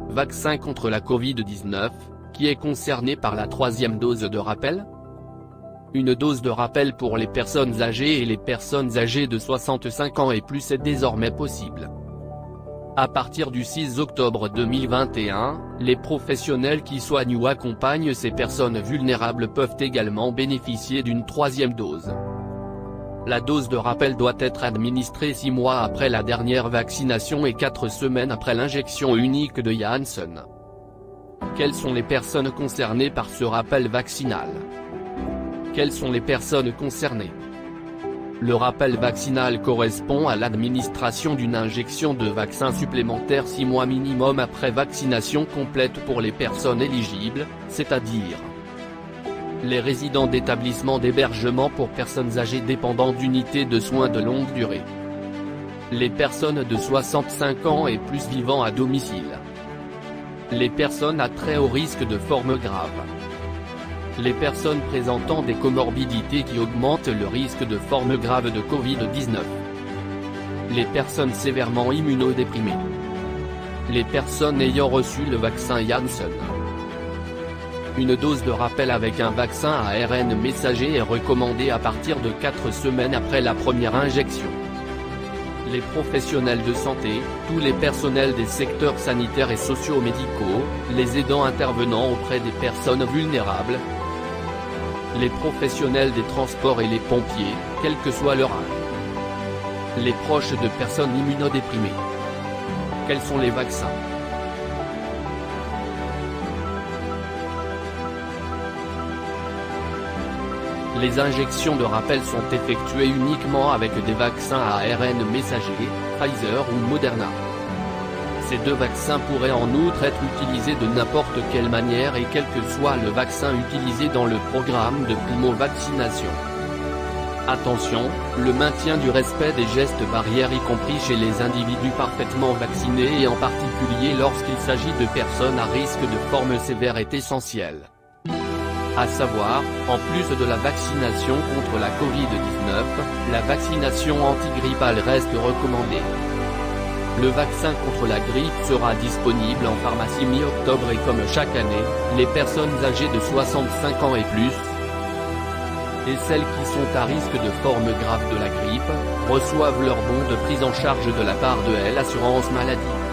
vaccin contre la Covid-19, qui est concerné par la troisième dose de rappel? Une dose de rappel pour les personnes âgées et les personnes âgées de 65 ans et plus est désormais possible. À partir du 6 octobre 2021, les professionnels qui soignent ou accompagnent ces personnes vulnérables peuvent également bénéficier d'une troisième dose. La dose de rappel doit être administrée 6 mois après la dernière vaccination et 4 semaines après l'injection unique de Janssen. Quelles sont les personnes concernées par ce rappel vaccinal? Quelles sont les personnes concernées? Le rappel vaccinal correspond à l'administration d'une injection de vaccin supplémentaire 6 mois minimum après vaccination complète pour les personnes éligibles, c'est-à-dire les résidents d'établissements d'hébergement pour personnes âgées dépendant d'unités de soins de longue durée, les personnes de 65 ans et plus vivant à domicile, les personnes à très haut risque de forme grave, les personnes présentant des comorbidités qui augmentent le risque de forme grave de Covid-19, les personnes sévèrement immunodéprimées, les personnes ayant reçu le vaccin Janssen. Une dose de rappel avec un vaccin à ARN messager est recommandée à partir de 4 semaines après la première injection. Les professionnels de santé, tous les personnels des secteurs sanitaires et socio-médicaux, les aidants intervenant auprès des personnes vulnérables, les professionnels des transports et les pompiers, quel que soit leur âge, les proches de personnes immunodéprimées. Quels sont les vaccins? Les injections de rappel sont effectuées uniquement avec des vaccins à ARN messager, Pfizer ou Moderna. Ces deux vaccins pourraient en outre être utilisés de n'importe quelle manière et quel que soit le vaccin utilisé dans le programme de primo-vaccination. Attention, le maintien du respect des gestes barrières y compris chez les individus parfaitement vaccinés et en particulier lorsqu'il s'agit de personnes à risque de forme sévère est essentiel. À savoir, en plus de la vaccination contre la Covid-19, la vaccination antigrippale reste recommandée. Le vaccin contre la grippe sera disponible en pharmacie mi-octobre et comme chaque année, les personnes âgées de 65 ans et plus, et celles qui sont à risque de forme grave de la grippe, reçoivent leur bon de prise en charge de la part de l'assurance maladie.